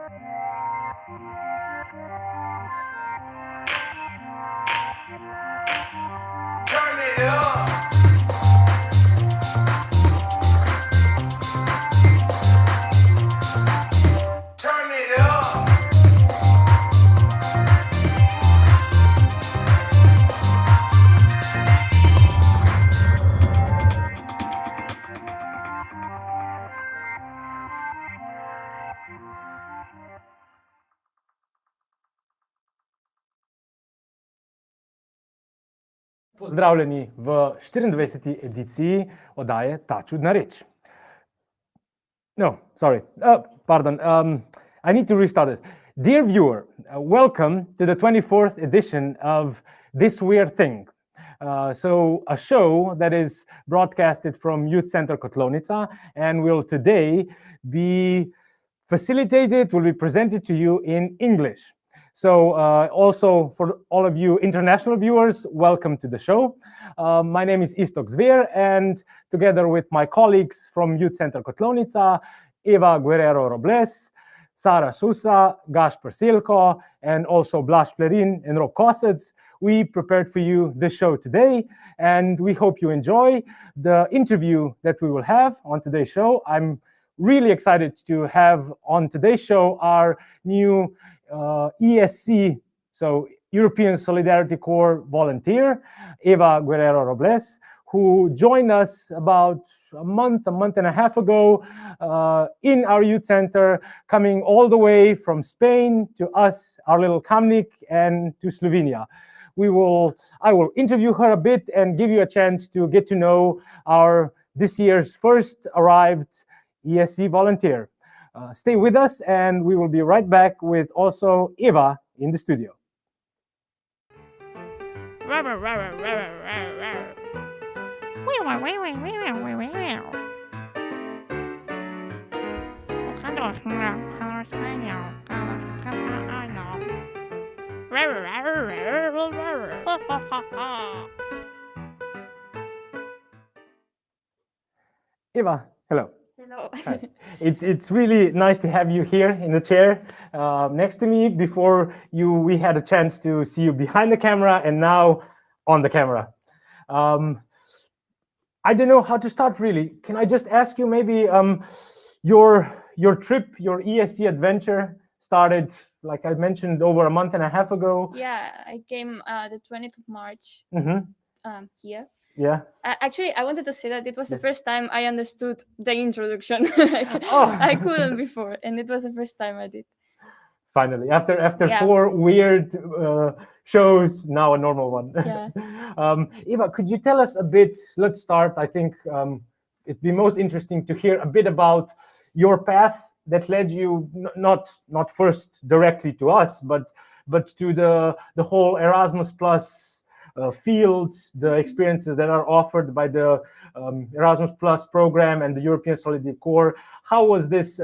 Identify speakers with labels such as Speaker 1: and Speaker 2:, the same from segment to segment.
Speaker 1: Turn it up. Turn it up.
Speaker 2: Pozdravljeni v 24. ediciji oddaje ČUDNA REČ. No, sorry. Pardon. I need to restart this. Dear viewer, welcome to the 24th edition of This Weird Thing. So a show that is broadcasted from Youth Center Kotlovnica and will today be facilitated, will be presented to you in English. So also for all of you international viewers, welcome to the show. My name is Iztok Zver, and together with my colleagues from Youth Center Kotlovnica, Evo Guerrero Robles, Sara Susa, Gašper Selko, and also Blaž Flerin and Rok Kosec, we prepared for you this show today, and we hope you enjoy the interview that we will have on today's show. I'm really excited to have on today's show our new ESC, so European Solidarity Corps volunteer, Evo Guerrero Robles, who joined us about a month and a half ago in our youth center, coming all the way from Spain to us, our little Kamnik, and to Slovenia. I will interview her a bit and give you a chance to get to know our this year's first arrived ESC volunteer. Stay with us, and we will be right back with also Eva in the studio. Eva, hello.
Speaker 3: Hello.
Speaker 2: Hi. It's really nice to have you here in the chair next to me. Before we had a chance to see you behind the camera, and now on the camera. I don't know how to start really. Can I just ask you maybe your trip, your ESC adventure started, like I mentioned, over a month and a half ago.
Speaker 3: Yeah, I came the 20th of March here.
Speaker 2: Yeah.
Speaker 3: Actually, I wanted to say that it was the
Speaker 2: Yes.
Speaker 3: first time I understood the introduction.
Speaker 2: Oh.
Speaker 3: I couldn't before, and it was the first time I did.
Speaker 2: Finally, after
Speaker 3: Yeah.
Speaker 2: 4 weird shows, now a normal one.
Speaker 3: Yeah.
Speaker 2: Eva, could you tell us a bit? Let's start. I think it'd be most interesting to hear a bit about your path that led you not first directly to us, but to the whole Erasmus Plus field, the experiences that are offered by the Erasmus Plus program and the European Solidarity Corps. How was this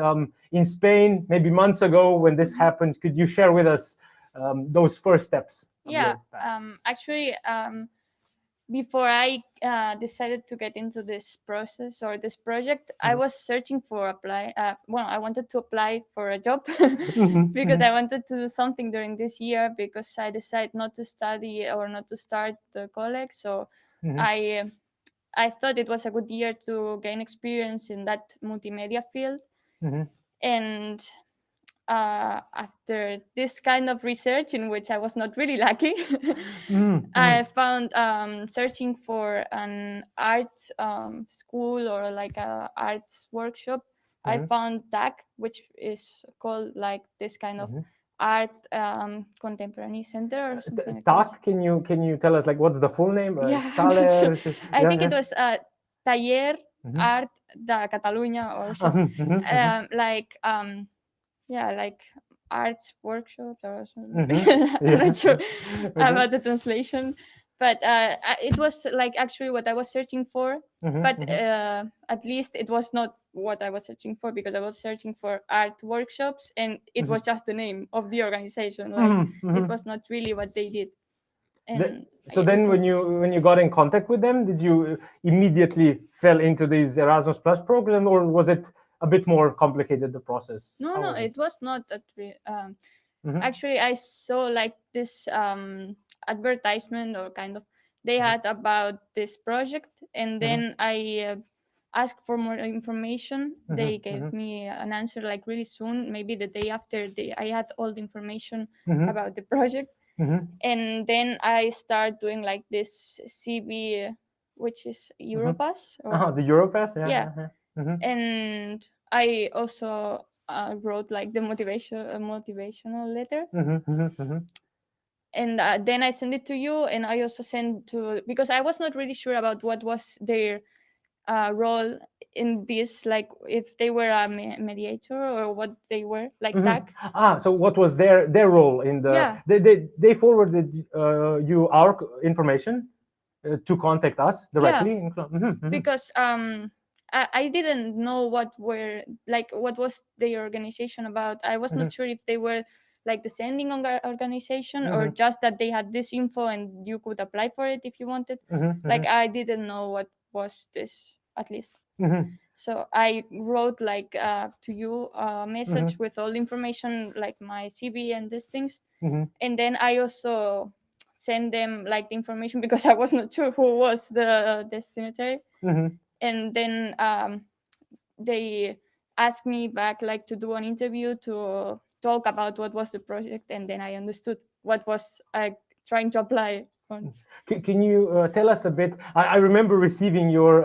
Speaker 2: in Spain, maybe months ago when this happened? Could you share with us those first steps?
Speaker 3: Yeah. Actually, before I decided to get into this process or this project, I was searching for I wanted to apply for a job because I wanted to do something during this year, because I decided not to study or not to start the college. So I thought it was a good year to gain experience in that multimedia field. And after this kind of research, in which I was not really lucky, I found searching for an art school or like a arts workshop. I found TAC, which is called like this kind of art contemporary center or something like this.
Speaker 2: TAC, can you tell us like what's the full name?
Speaker 3: Yeah,
Speaker 2: Taller,
Speaker 3: I think it was Taller Art da Catalunya or something. Like arts workshop or something. I'm not sure about the translation, but it was like actually what I was searching for. But at least it was not what I was searching for, because I was searching for art workshops, and it was just the name of the organization. Like it was not really what they did. And
Speaker 2: so then when you got in contact with them, did you immediately fell into this Erasmus Plus program, or was it a bit more complicated, the process?
Speaker 3: No,
Speaker 2: How
Speaker 3: no,
Speaker 2: was
Speaker 3: it was not that.
Speaker 2: Mhm.
Speaker 3: Actually, I saw like this advertisement or kind of they had about this project, and then I asked for more information. They gave me an answer like really soon, maybe the day after I had all the information
Speaker 2: Mhm.
Speaker 3: about the project.
Speaker 2: Mhm.
Speaker 3: And then I start doing like this CV, which is Europass. Or,
Speaker 2: The Europass, yeah.
Speaker 3: Yeah.
Speaker 2: Mhm.
Speaker 3: and I also wrote like the motivational letter,
Speaker 2: Mhm. Mhm. Mhm.
Speaker 3: and then I sent it to you, and I also sent to, because I was not really sure about what was their role in this, like if they were a mediator or what they were, like tag.
Speaker 2: So what was their role in the?
Speaker 3: Yeah.
Speaker 2: They forwarded you our information to contact us directly.
Speaker 3: Because I didn't know what was the organization about. I was not sure if they were like the sending organization or just that they had this info and you could apply for it if you wanted. Like I didn't know what was this, at least. So I wrote like to you a message with all the information, like my CV and these things. And then I also send them like the information because I was not sure who was the destinatory. And then they asked me back like to do an interview to talk about what was the project, and then I understood what was I trying to apply on.
Speaker 2: Can you tell us a bit? I remember receiving your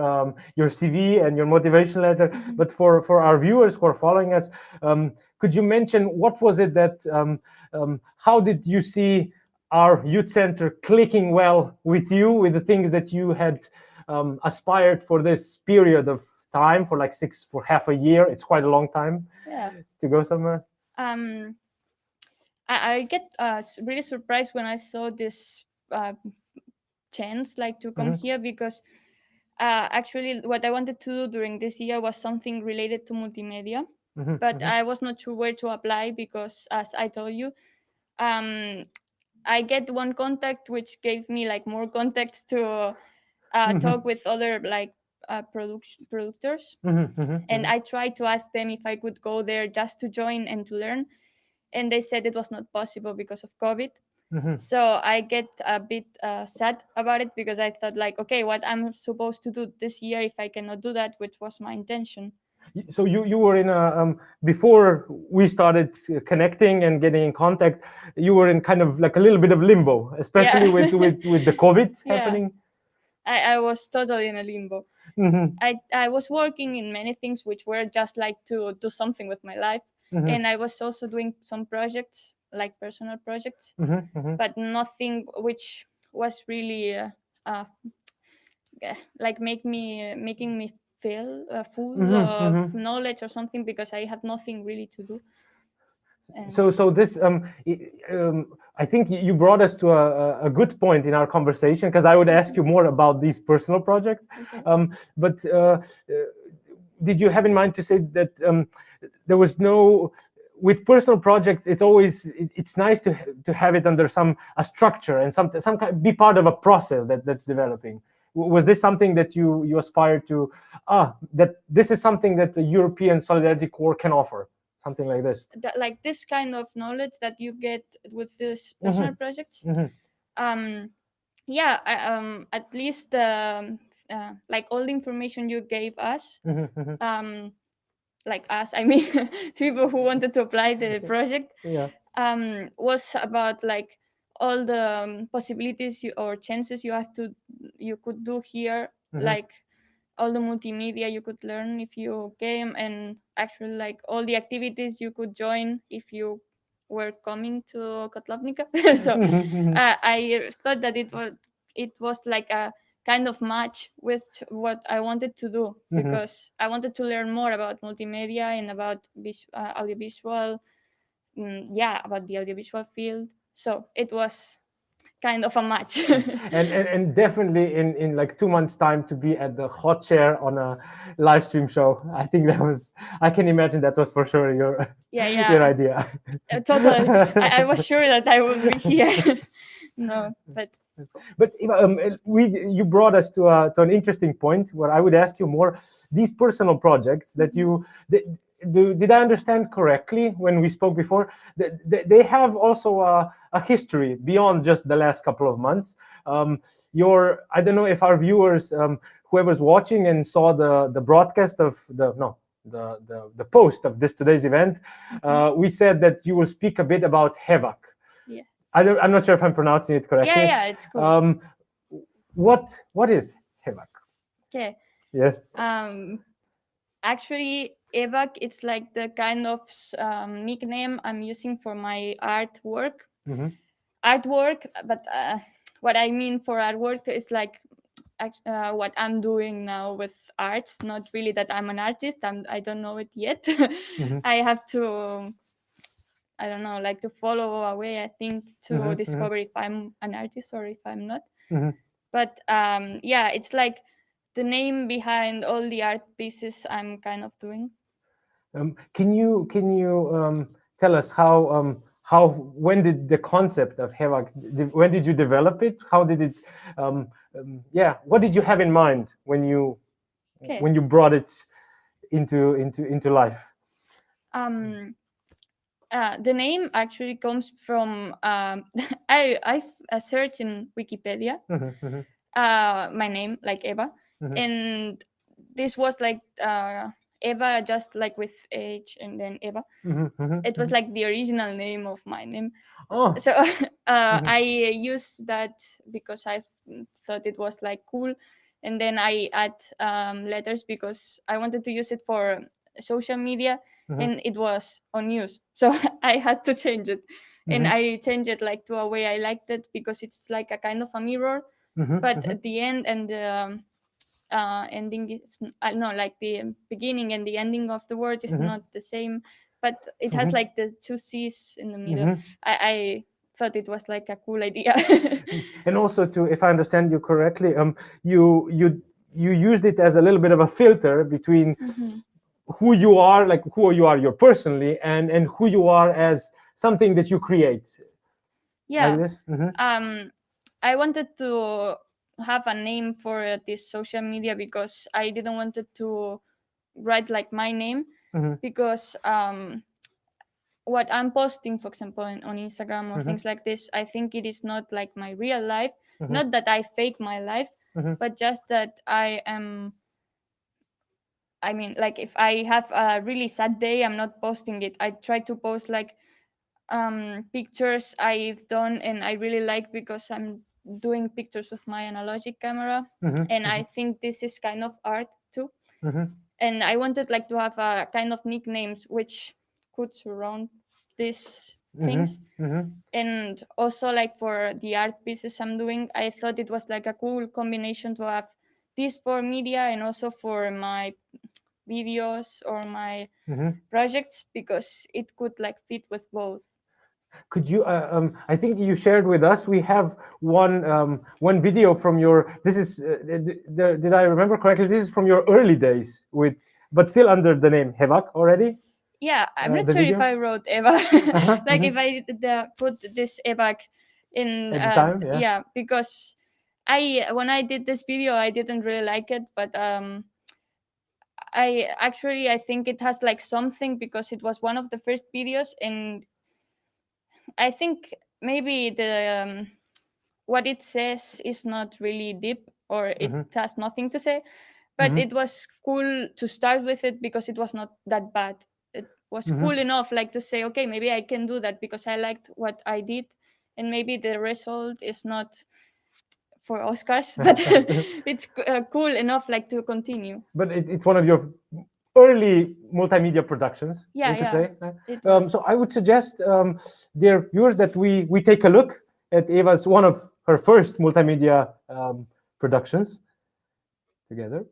Speaker 2: CV and your motivation letter, but for our viewers who are following us, could you mention what was it that? How did you see our youth center clicking well with you, with the things that you had aspired for this period of time, for like for half a year? It's quite a long time.
Speaker 3: Yeah.
Speaker 2: To go somewhere.
Speaker 3: I get really surprised when I saw this chance like to come here, because actually what I wanted to do during this year was something related to multimedia, but I was not sure where to apply because, as I told you, I get one contact which gave me like more context to talk with other like producers, and I tried to ask them if I could go there just to join and to learn, and they said it was not possible because of COVID. So I get a bit sad about it, because I thought like, okay, what I'm supposed to do this year if I cannot do that, which was my intention.
Speaker 2: So you were in a before we started connecting and getting in contact, you were in kind of like a little bit of limbo, especially with the COVID happening.
Speaker 3: I was totally in a limbo. I was working in many things which were just like to do something with my life, and I was also doing some projects, like personal projects, but nothing which was really like making me feel full of knowledge or something, because I had nothing really to do.
Speaker 2: So this I think you brought us to a good point in our conversation, because I would ask you more about these personal projects. But did you have in mind to say that there was no, with personal projects, it's nice to have it under a structure and some kind, be part of a process that's developing. Was this something that you aspired to? That this is something that the European Solidarity Corps can offer, something like this.
Speaker 3: Like this kind of knowledge that you get with this personal projects. Yeah, at least like all the information you gave us, like us, I mean, people who wanted to apply the project, was about like all the possibilities or chances you could do here, like all the multimedia you could learn if you came, and actually like all the activities you could join if you were coming to Kotlovnica. So I thought that it was like a kind of match with what I wanted to do, because I wanted to learn more about multimedia and about audiovisual, about the audiovisual field. So it was kind of a match.
Speaker 2: and definitely in like 2 months' time to be at the hot chair on a live stream show. I think I can imagine that was for sure your idea.
Speaker 3: Totally. I was sure that I would be here. No, but
Speaker 2: But you brought us to an interesting point where I would ask you more these personal projects that you did I understand correctly when we spoke before? They have also a history beyond just the last couple of months. I don't know if our viewers, whoever's watching and saw the broadcast of the post of today's event, we said that you will speak a bit about havoc.
Speaker 3: Yeah.
Speaker 2: I'm not sure if I'm pronouncing it correctly.
Speaker 3: Yeah, it's cool.
Speaker 2: What is havoc?
Speaker 3: Okay.
Speaker 2: Yes.
Speaker 3: Actually, Evo, it's like the kind of nickname I'm using for my artwork. Artwork, but what I mean for artwork is like what I'm doing now with arts. Not really that I'm an artist. I don't know it yet. I have to, I don't know, like to follow a way, I think, to discover if I'm an artist or if I'm not. But yeah, it's like the name behind all the art pieces I'm kind of doing.
Speaker 2: Can you tell us how when did the concept of havoc, when did you develop it? How did it what did you have in mind when you brought it into life?
Speaker 3: The name actually comes from I searched in Wikipedia my name, like Eva, and this was like Eva, just like with H and then Eva. It was like the original name of my name.
Speaker 2: Oh.
Speaker 3: So I used that because I thought it was like cool, and then I add letters because I wanted to use it for social media, and it was on news, so I had to change it. And I changed it like to a way I liked it because it's like a kind of a mirror, but at the end and the ending is no, like the beginning and the ending of the word is not the same, but it has like the two C's in the middle. I thought it was like a cool idea.
Speaker 2: And also, if I understand you correctly, you used it as a little bit of a filter between who you are, like who you are personally, and who you are as something that you create.
Speaker 3: Yeah.
Speaker 2: Like this?
Speaker 3: I wanted to have a name for this social media because I didn't want it to write like my name, because what I'm posting, for example, on Instagram or things like this, I think it is not like my real life. Not that I fake my life, but just that I am. I mean, like if I have a really sad day, I'm not posting it. I try to post like pictures I've done and I really like because I'm doing pictures with my analogic camera, and I think this is kind of art too. And I wanted like to have a kind of nicknames which could surround these things. And also like for the art pieces I'm doing, I thought it was like a cool combination to have this for media and also for my videos or my projects, because it could like fit with both.
Speaker 2: Could you? I think you shared with us. We have one video from your. This is. Did I remember correctly? This is from your early days but still under the name Havoc already.
Speaker 3: Yeah, I'm not
Speaker 2: the
Speaker 3: sure
Speaker 2: video?
Speaker 3: if I wrote Eva. Like if I put this Eva in.
Speaker 2: At the time, yeah.
Speaker 3: Yeah, because when I did this video, I didn't really like it, but I think it has like something because it was one of the first videos, and I think maybe the what it says is not really deep, or it has nothing to say, but it was cool to start with it because it was not that bad. It was cool enough like to say, okay, maybe I can do that because I liked what I did, and maybe the result is not for Oscars, but it's cool enough like to continue.
Speaker 2: But it's one of your early multimedia productions,
Speaker 3: Yeah,
Speaker 2: we could
Speaker 3: yeah.
Speaker 2: say. So I would suggest, dear viewers, that we take a look at Eva's one of her first multimedia productions together.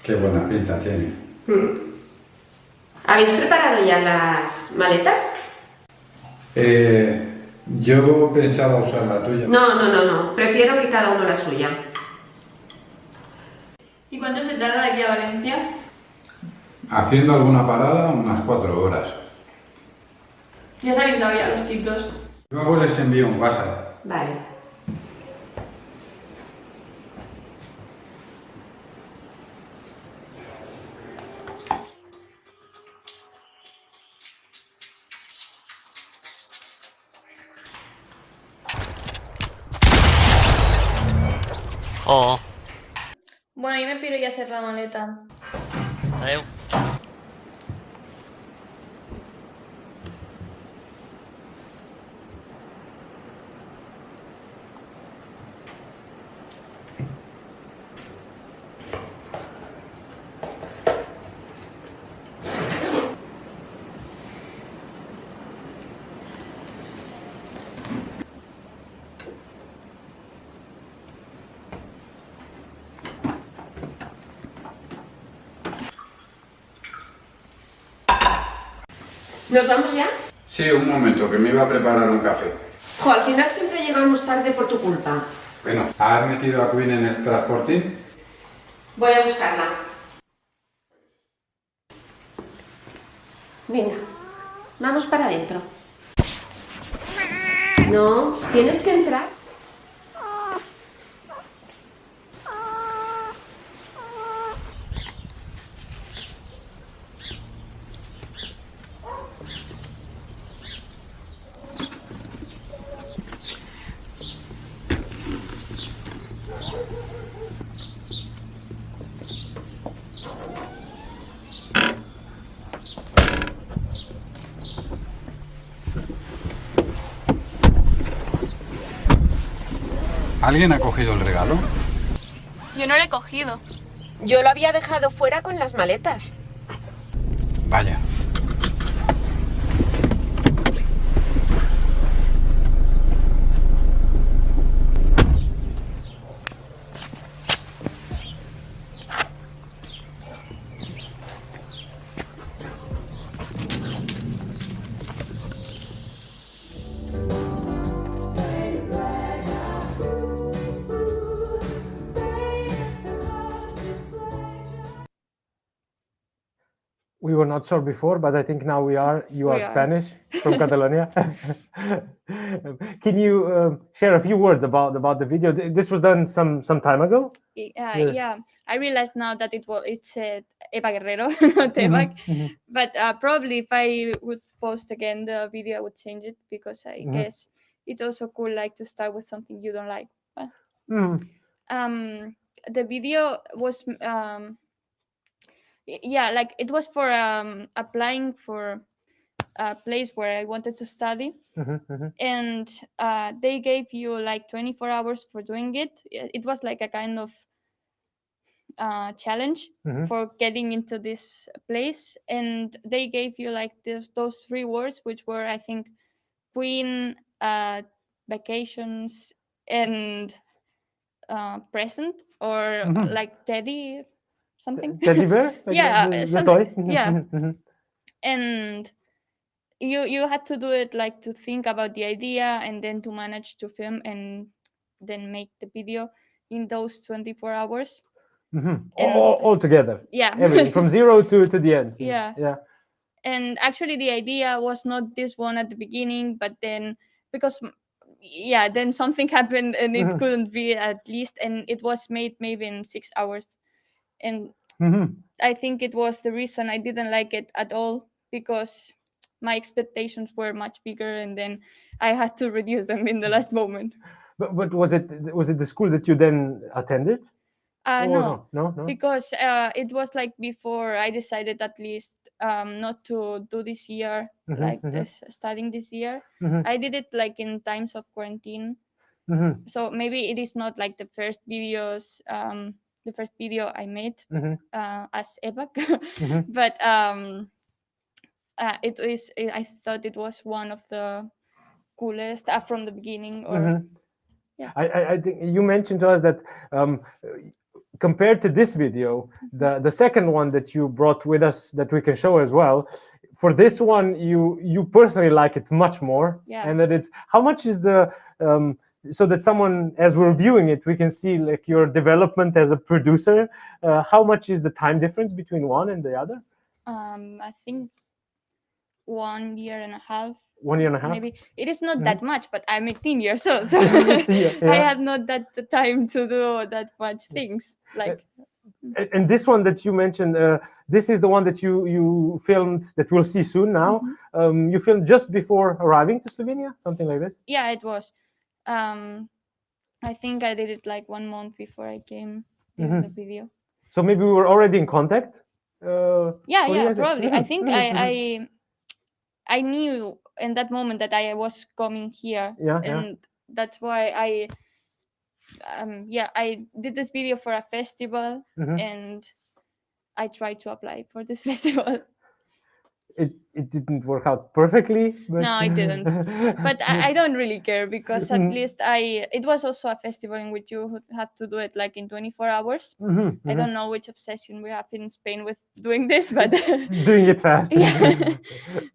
Speaker 4: Qué buena pinta tiene.
Speaker 5: ¿Habéis preparado ya las maletas?
Speaker 4: Yo pensaba usar la tuya.
Speaker 5: No. Prefiero que cada uno la suya.
Speaker 3: ¿Y cuánto se tarda de aquí a Valencia?
Speaker 4: Haciendo alguna parada, unas 4 horas.
Speaker 3: ¿Ya os habéis dado ya los titos?
Speaker 4: Luego les envío un WhatsApp.
Speaker 5: Vale.
Speaker 6: Oh,
Speaker 3: Bueno, yo me piro ya a hacer la maleta.
Speaker 6: adeu.
Speaker 5: ¿Nos vamos ya?
Speaker 4: Sí, un momento, que me iba a preparar un café.
Speaker 5: Jo, al final siempre llegamos tarde por tu culpa.
Speaker 4: Bueno, ¿has metido a Queen en el transportín?
Speaker 5: Voy a buscarla. Venga, vamos para adentro. No, tienes que entrar.
Speaker 4: ¿Alguien ha cogido el regalo?
Speaker 3: Yo no lo he cogido.
Speaker 5: Yo lo había dejado fuera con las maletas.
Speaker 4: Vaya.
Speaker 2: We were not sure before, but I think now we are. You are
Speaker 3: We are.
Speaker 2: Spanish from Catalonia. Can you share a few words about the video? This was done some time ago.
Speaker 3: Yeah, I realized now that it said Eva Guerrero, not Eva. But probably if I would post again the video, I would change it because I guess it's also cool, like to start with something you don't like. The video was like it was for applying for a place where I wanted to study, and they gave you like 24 hours for doing it. It was like a kind of challenge for getting into this place, and they gave you like those 3 words, which were, I think, Queen, vacations, and present, or like Teddy something.
Speaker 2: Teddy bear? Like
Speaker 3: Yeah,
Speaker 2: the
Speaker 3: something.
Speaker 2: toy?
Speaker 3: Yeah. And you had to do it like to think about the idea and then to manage to film and then make the video in those 24 hours.
Speaker 2: All together.
Speaker 3: Yeah.
Speaker 2: Everything from zero to the end.
Speaker 3: Yeah.
Speaker 2: Yeah.
Speaker 3: And actually the idea was not this one at the beginning, but then because then something happened and it couldn't be at least, and it was made maybe in 6 hours. And I think it was the reason I didn't like it at all, because my expectations were much bigger and then I had to reduce them in the last moment.
Speaker 2: But was it the school that you then attended?
Speaker 3: No,
Speaker 2: no.
Speaker 3: because it was like before I decided at least not to do this year, studying this year. I did it like in times of quarantine. So maybe it is not like the first video I made as Eva, but it is. I thought it was one of the coolest from the beginning. Or
Speaker 2: I think you mentioned to us that compared to this video, the second one that you brought with us that we can show as well, for this one, you personally like it much more.
Speaker 3: Yeah.
Speaker 2: And that it's, how much is the, so that someone, as we're viewing it, we can see like your development as a producer. How much is the time difference between one and the other?
Speaker 3: I think 1 year and a half.
Speaker 2: 1 year and a half?
Speaker 3: Maybe it is not that much, but I'm 18 years old, so
Speaker 2: Yeah.
Speaker 3: I had not that the time to do that much things. Like,
Speaker 2: And this one that you mentioned, this is the one that you filmed that we'll see soon now. You filmed just before arriving to Slovenia, something like this?
Speaker 3: yeah, it was. I think I did it like 1 month before I came to the video.
Speaker 2: So maybe we were already in contact?
Speaker 3: Yeah,
Speaker 2: for
Speaker 3: yeah,
Speaker 2: years?
Speaker 3: probably. I
Speaker 2: Mhm,
Speaker 3: think
Speaker 2: mhm,
Speaker 3: I knew in that moment that I was coming here,
Speaker 2: Yeah, yeah.
Speaker 3: and that's why I did this video for a festival,
Speaker 2: Mhm.
Speaker 3: and I tried to apply for this festival.
Speaker 2: It didn't work out perfectly. But...
Speaker 3: No, it didn't. But I don't really care, because at least it was also a festival in which you have to do it like in 24 hours.
Speaker 2: Mhm,
Speaker 3: I
Speaker 2: mhm.
Speaker 3: don't know which obsession we have in Spain with doing this, but
Speaker 2: Doing it fast.
Speaker 3: yeah,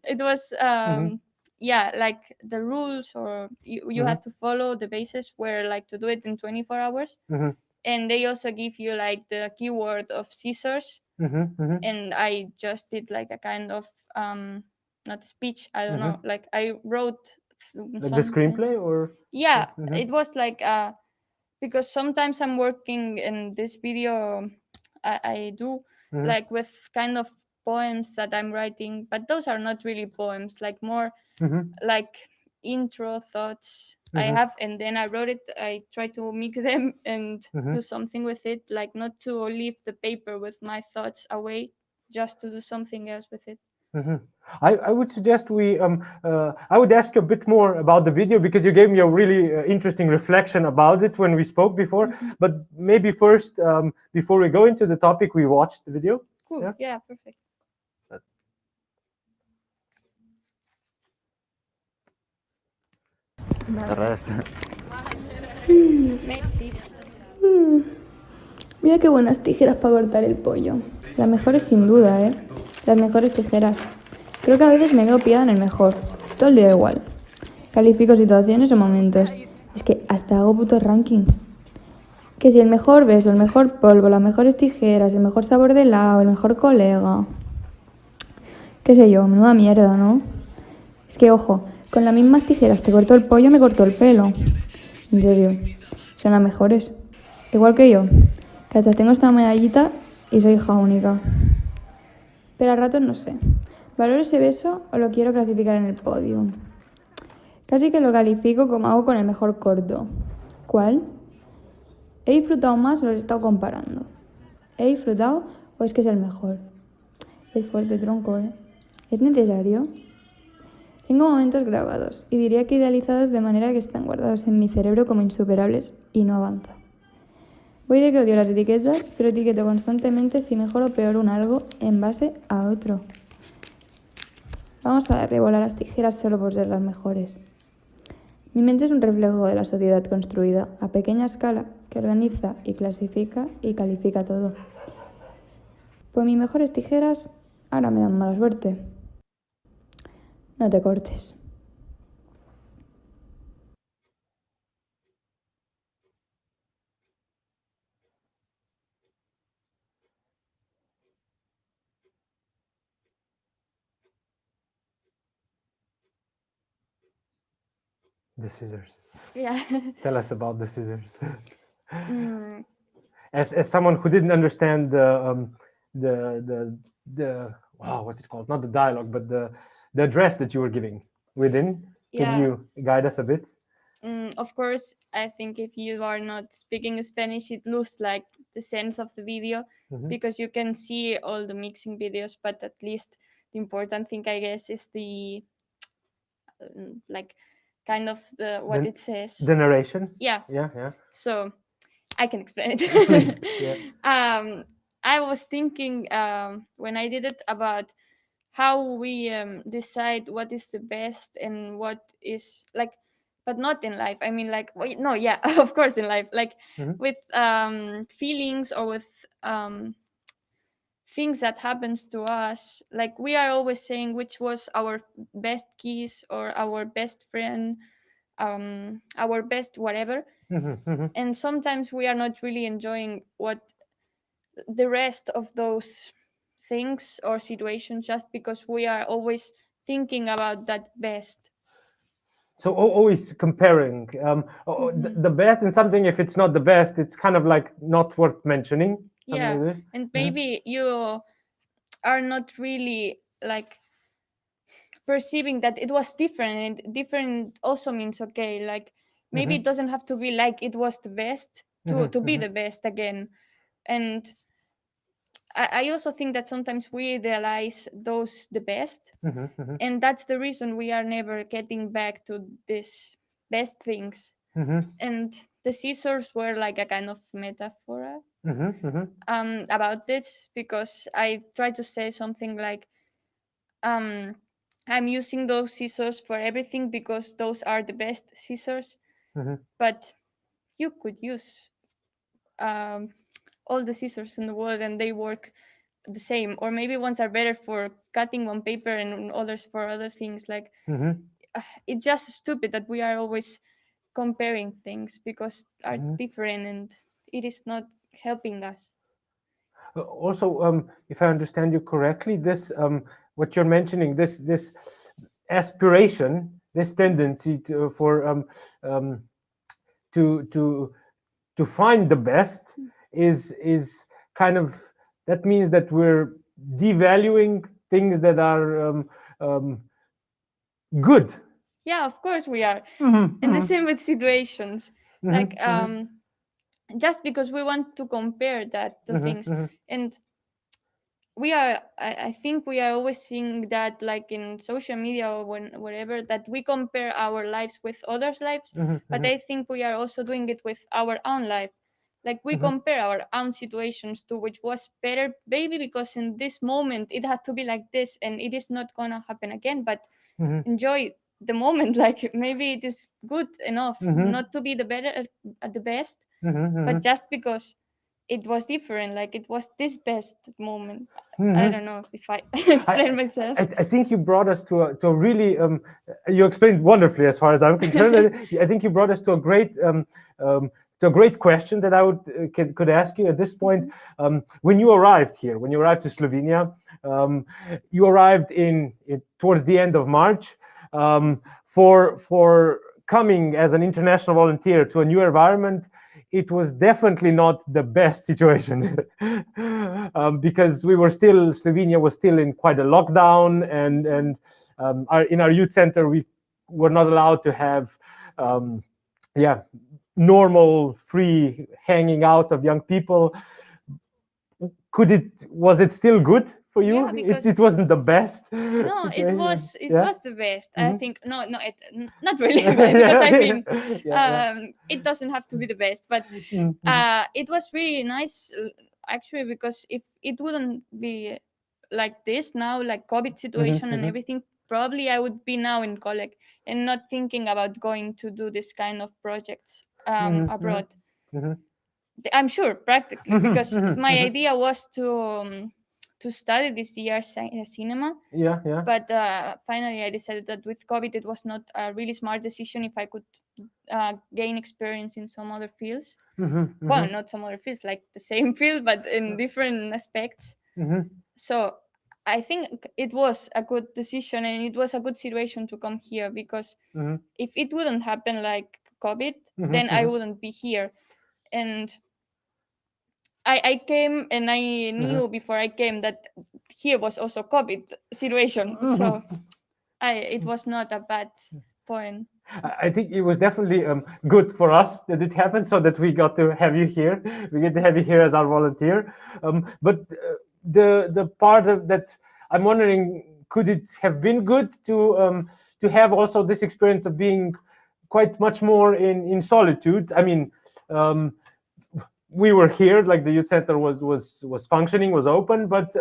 Speaker 3: it was
Speaker 2: Mhm.
Speaker 3: yeah, like the rules, or you have to follow the basis were like to do it in 24 hours.
Speaker 2: Mhm,
Speaker 3: And they also give you like the keyword of scissors,
Speaker 2: mhm, mhm.
Speaker 3: and I just did like a kind of not speech, I don't know, like I wrote
Speaker 2: Like the
Speaker 3: something.
Speaker 2: screenplay or?
Speaker 3: Yeah,
Speaker 2: Mhm.
Speaker 3: it was like because sometimes I'm working in this video, I do
Speaker 2: Mhm.
Speaker 3: like with kind of poems that I'm writing, but those are not really poems, like more
Speaker 2: Mhm,
Speaker 3: like intro thoughts I
Speaker 2: Mhm.
Speaker 3: have, and then I wrote it. I try to mix them and
Speaker 2: Mhm.
Speaker 3: do something with it, like not to leave the paper with my thoughts away, just to do something else with it.
Speaker 2: Mhm. I would suggest I would ask you a bit more about the video, because you gave me a really interesting reflection about it when we spoke before. But maybe first, before we go into the topic, we watched the video.
Speaker 3: Cool.
Speaker 2: Yeah.
Speaker 3: Yeah, perfect. Merci.
Speaker 7: Mira qué buenas tijeras para cortar el pollo. Las mejores sin duda, ¿eh? Las mejores tijeras. Creo que a veces me quedo pillada en el mejor. Todo el día igual. Califico situaciones o momentos. Es que hasta hago putos rankings. Que si el mejor beso, el mejor polvo, las mejores tijeras, el mejor sabor de helado, el mejor colega... Qué sé yo, menuda mierda, ¿no? Es que, ojo, con las mismas tijeras te corto el pollo, me corto el pelo. En serio, son las mejores. Igual que yo, que hasta tengo esta medallita y soy hija única. Pero a ratos no sé. ¿Valoro ese beso o lo quiero clasificar en el podio? Casi que lo califico como hago con el mejor corto. ¿Cuál? ¿He disfrutado más o los he estado comparando? ¿He disfrutado o es que es el mejor? Es fuerte, tronco, ¿eh? ¿Es necesario? Tengo momentos grabados y diría que idealizados de manera que están guardados en mi cerebro como insuperables y no avanza. Voy de que odio las etiquetas, pero etiqueto constantemente si mejor o peor un algo en base a otro. Vamos a darle bola a las tijeras solo por ser las mejores. Mi mente es un reflejo de la sociedad construida a pequeña escala que organiza y clasifica y califica todo. Pues mis mejores tijeras ahora me dan mala suerte. No te cortes.
Speaker 2: The scissors.
Speaker 3: Yeah.
Speaker 2: Tell us about the scissors.
Speaker 3: Mm,
Speaker 2: As someone who didn't understand the wow, what's it called? Not the dialogue, but the address that you were giving within.
Speaker 3: Yeah.
Speaker 2: Can you guide us a bit?
Speaker 3: of course, I think if you are not speaking Spanish, it loses like the sense of the video, because you can see all the mixing videos, but at least the important thing, I guess, is the like kind of what it says.
Speaker 2: The narration.
Speaker 3: Yeah.
Speaker 2: Yeah.
Speaker 3: So I can explain it.
Speaker 2: Please. Yeah.
Speaker 3: I was thinking when I did it about how we decide what is the best and what is like but not in life. I mean, like, wait, no, yeah, of course in life, like with feelings or with things that happens to us. Like we are always saying which was our best kiss or our best friend, our best whatever. And sometimes we are not really enjoying what the rest of those things or situations, just because we are always thinking about that best.
Speaker 2: So always comparing the best and something. If it's not the best, it's kind of like not worth mentioning.
Speaker 3: Yeah,
Speaker 2: like this.
Speaker 3: and maybe you are not really like perceiving that it was different, and different also means okay. Like maybe it doesn't have to be like it was the best to be the best again. And I also think that sometimes we idealize those the best, and that's the reason we are never getting back to this best things. And the scissors were like a kind of metaphor about this, because I try to say something like I'm using those scissors for everything because those are the best scissors, but you could use all the scissors in the world and they work the same, or maybe ones are better for cutting on paper and others for other things. Like it's just stupid that we are always comparing things because are different, and it is not helping us.
Speaker 2: Also, if I understand you correctly, this what you're mentioning, this aspiration, this tendency to find the best is kind of, that means that we're devaluing things that are good.
Speaker 3: Yeah, of course we are. And the same with situations. Like just because we want to compare that to things. And we are, I think we are always seeing that, like in social media or wherever, that we compare our lives with others' lives. But I think we are also doing it with our own life. Like we compare our own situations to which was better, maybe because in this moment it had to be like this and it is not gonna happen again. But enjoy the moment. Like maybe it is good enough not to be the better at the best, but just because it was different, like it was this best moment. I don't know if I explain myself.
Speaker 2: I think you brought us to a really you explained wonderfully as far as I'm concerned. I think you brought us to a great question that I could ask you at this point. When you arrived here, when you arrived to Slovenia, you arrived in towards the end of March. For coming as an international volunteer to a new environment, it was definitely not the best situation because Slovenia was still in quite a lockdown, and in our youth center we were not allowed to have normal free hanging out of young people. Was it still good for you?
Speaker 3: Yeah,
Speaker 2: it wasn't the best.
Speaker 3: No,
Speaker 2: situation.
Speaker 3: it was the best. I think not really, because I mean it doesn't have to be the best, but it was really nice actually, because if it wouldn't be like this now, like COVID situation and everything, probably I would be now in college and not thinking about going to do this kind of projects abroad. I'm sure practically, because my idea was to study this year cinema. But finally I decided that with COVID it was not a really smart decision if I could gain experience in some other fields. Well, not some other fields, like the same field but in different aspects. So I think it was a good decision, and it was a good situation to come here, because if it wouldn't happen like COVID, then I wouldn't be here. And I came, and I knew before I came that here was also COVID situation. So it was not a bad point.
Speaker 2: I think it was definitely good for us that it happened, so that we got to have you here. We get to have you here as our volunteer. But the part of that, I'm wondering, could it have been good to have also this experience of being quite much more in solitude? I mean, we were here, like the youth center was functioning, was open, but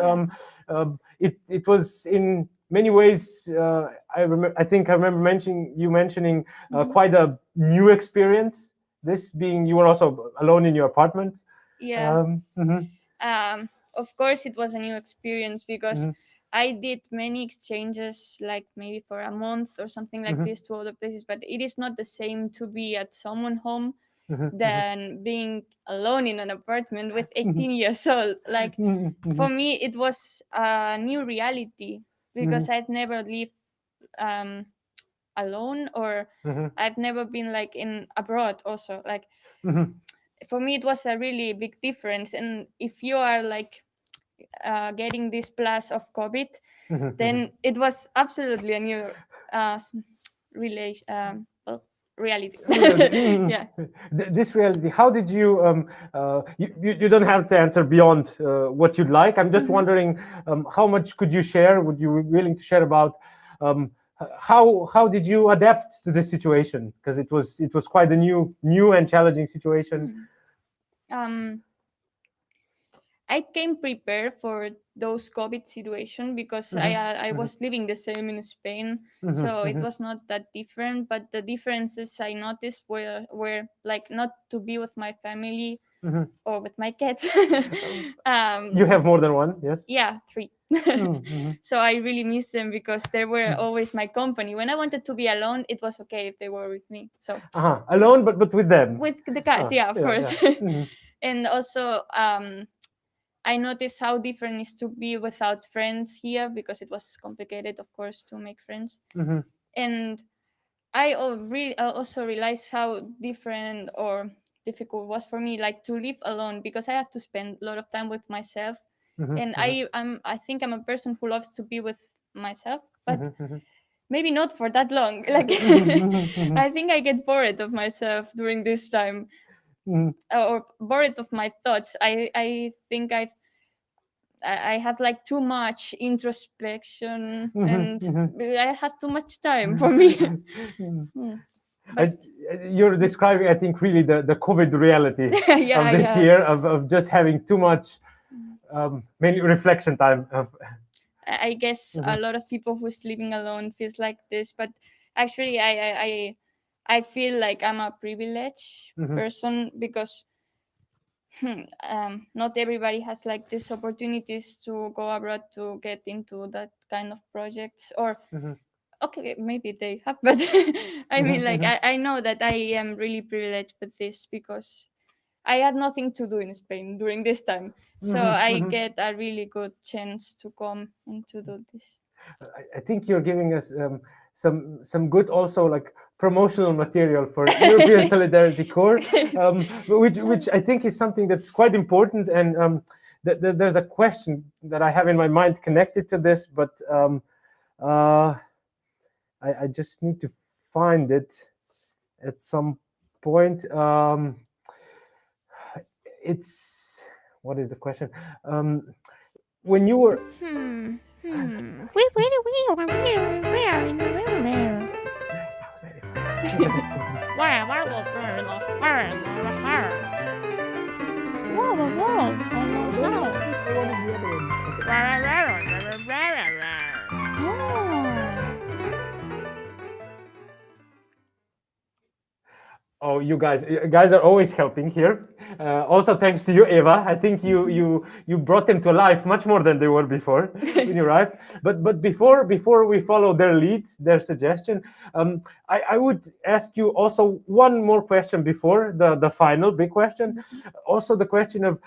Speaker 2: it was in many ways, I think I remember mentioning quite a new experience. This being, you were also alone in your apartment.
Speaker 3: Yeah.
Speaker 2: Mhm.
Speaker 3: Of course, it was a new experience because
Speaker 2: Mhm.
Speaker 3: I did many exchanges, like maybe for a month or something like
Speaker 2: Mhm.
Speaker 3: this to other places. But it is not the same to be at someone's home
Speaker 2: Mhm.
Speaker 3: than being alone in an apartment with 18 years old. Like
Speaker 2: Mhm. Mhm.
Speaker 3: for me, it was a new reality because
Speaker 2: Mhm.
Speaker 3: I'd never lived alone, or
Speaker 2: Mhm.
Speaker 3: I've never been like in abroad also. Like
Speaker 2: Mhm.
Speaker 3: for me, it was a really big difference. And if you are like getting this plus of COVID,
Speaker 2: Mhm.
Speaker 3: then it was absolutely a new relation. Reality. Yeah.
Speaker 2: This reality, how did you, you don't have to answer beyond what you'd like. I'm just wondering, how much could you share? Would you be willing to share about how did you adapt to this situation? Because it was quite a new and challenging situation.
Speaker 3: I came prepared for those COVID situation because I was living the same in Spain, so it was not that different. But the differences I noticed were like not to be with my family or with my cats.
Speaker 2: You have more than one, yes?
Speaker 3: Yeah, 3. So I really miss them because they were always my company. When I wanted to be alone, it was okay if they were with me. So
Speaker 2: Alone, but with them.
Speaker 3: with the cats, yeah, of course.
Speaker 2: Yeah.
Speaker 3: And also I noticed how different it is to be without friends here because it was complicated, of course, to make friends. And I also realized how different or difficult it was for me, like to live alone, because I have to spend a lot of time with myself. And I think I'm a person who loves to be with myself, but maybe not for that long. Like I think I get bored of myself during this time, or bored of my thoughts. I think I have like too much introspection, and I have too much time for me. But
Speaker 2: You're describing, I think, really the COVID reality
Speaker 3: Yeah,
Speaker 2: of this
Speaker 3: yeah.
Speaker 2: year of just having too much mainly reflection time.
Speaker 3: I guess a lot of people who's living alone feels like this, but actually I feel like I'm a privileged person because not everybody has like these opportunities to go abroad to get into that kind of projects. Or okay, maybe they have, but I mean, like I know that I am really privileged with this because I had nothing to do in Spain during this time, so I get a really good chance to come and to do this.
Speaker 2: I think you're giving us some good also like promotional material for European Solidarity Corps, which I think is something that's quite important. And there's a question that I have in my mind connected to this, but I just need to find it at some point. It's, what is the question? When you were Oh, you guys are always helping here. Also, thanks to you, Eva. I think you brought them to life much more than they were before when you arrived. But before we follow their lead, their suggestion, I would ask you also one more question before the final big question. Also, the question of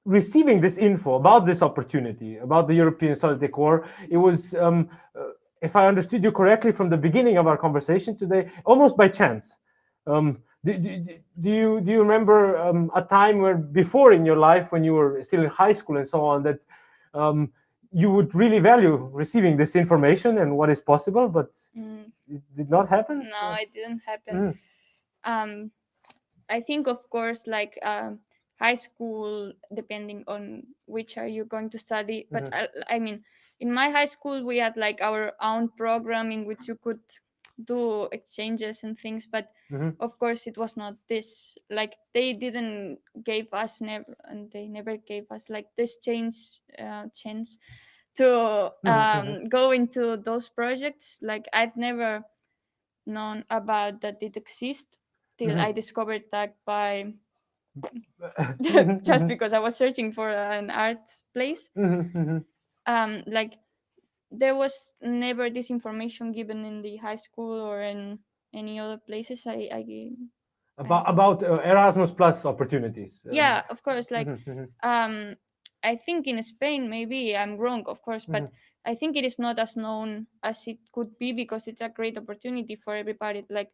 Speaker 2: receiving this info about this opportunity, about the European Solidarity Corps. It was, if I understood you correctly from the beginning of our conversation today, almost by chance. Do you remember a time where before in your life, when you were still in high school and so on, that you would really value receiving this information and what is possible, but it did not happen?
Speaker 3: No, it didn't happen. I think, of course, like high school, depending on which are you going to study. But I mean, in my high school, we had like our own program in which you could do exchanges and things, but of course it was not this, like they didn't give us they never gave us like this chance to go into those projects. Like I've never known about that it exists till I discovered that by just because I was searching for an art place. Like there was never this information given in the high school or in any other places.
Speaker 2: About Erasmus Plus opportunities.
Speaker 3: Yeah, of course. Like I think in Spain, maybe I'm wrong, of course, but I think it is not as known as it could be, because it's a great opportunity for everybody. Like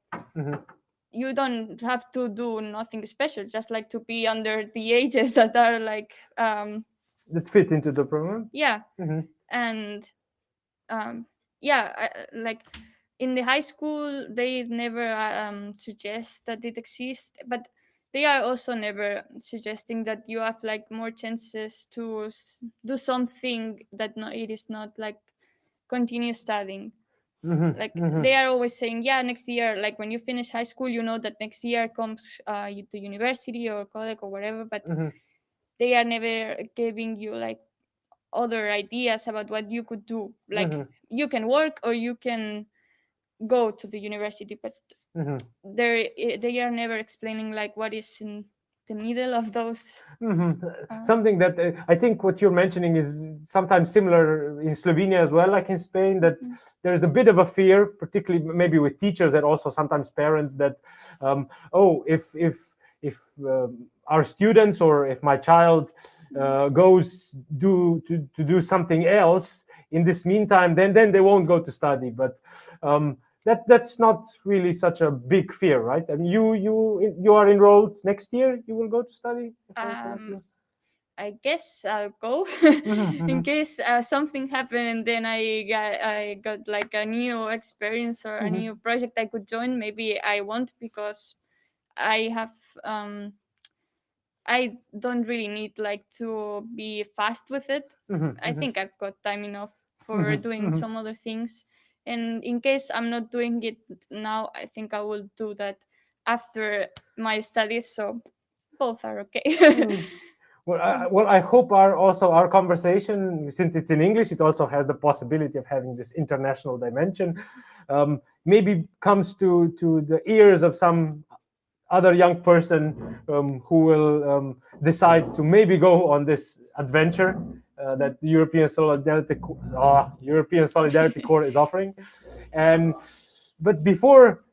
Speaker 3: you don't have to do nothing special, just like to be under the ages that are like
Speaker 2: that fit into the program.
Speaker 3: Yeah. And like in the high school they never suggest that it exists, but they are also never suggesting that you have like more chances to do something that it is not like continue studying. Like they are always saying, yeah, next year, like when you finish high school, you know that next year comes the university or college or whatever, but they are never giving you like other ideas about what you could do. Like you can work or you can go to the university, but they are never explaining like what is in the middle of those.
Speaker 2: Something that I think what you're mentioning is sometimes similar in Slovenia as well, like in Spain, that there's a bit of a fear, particularly maybe with teachers and also sometimes parents, that if our students or if my child goes to do something else in this meantime, then they won't go to study. But that's not really such a big fear, right? I mean, you are enrolled next year. You will go to study.
Speaker 3: I guess I'll go in case something happened and then I got like a new experience or a new project I could join. Maybe I won't, because I have I don't really need like to be fast with it. I think I've got time enough for doing some other things. And in case I'm not doing it now, I think I will do that after my studies. So both are okay.
Speaker 2: Well, I hope our conversation, since it's in English, it also has the possibility of having this international dimension. Maybe comes to the ears of some other young person who will decide to maybe go on this adventure that the European Solidarity Corps is offering. But before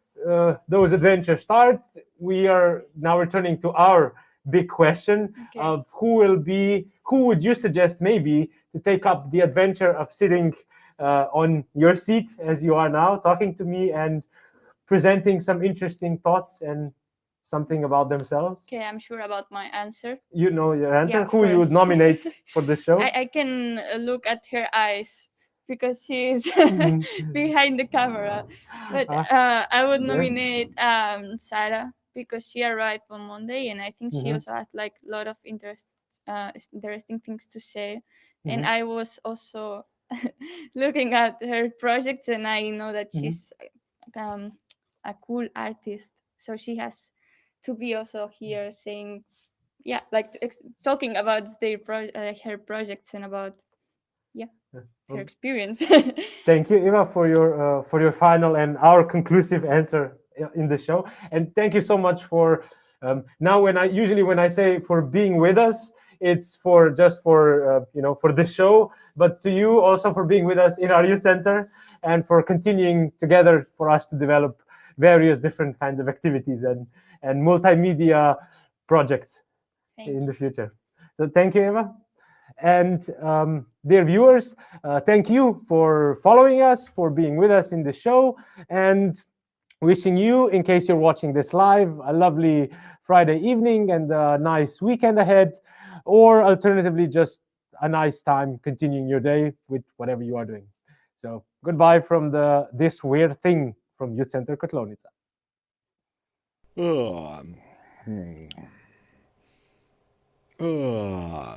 Speaker 2: those adventures start, we are now returning to our big question of who would you suggest maybe to take up the adventure of sitting on your seat as you are now, talking to me and presenting some interesting thoughts and something about themselves.
Speaker 3: Okay, I'm sure about my answer.
Speaker 2: You know your answer?
Speaker 3: Yeah,
Speaker 2: who you would nominate for this show?
Speaker 3: I can look at her eyes because she is behind the camera. But I would nominate Sarah, because she arrived on Monday and I think she also has like a lot of interesting things to say. And I was also looking at her projects and I know that she's a cool artist. So she has to be also here saying, talking about her projects and about her experience.
Speaker 2: Thank you, Eva, for your final and our conclusive answer in the show. And thank you so much for now. When I say for being with us, it's for this show, but to you also for being with us in our youth center and for continuing together for us to develop various different kinds of activities and multimedia projects in the future. So thank you, Eva. And dear viewers, thank you for following us, for being with us in the show, and wishing you, in case you're watching this live, a lovely Friday evening and a nice weekend ahead, or alternatively, just a nice time continuing your day with whatever you are doing. So goodbye from this weird thing from Youth Center Kotlovnica.
Speaker 8: Oh.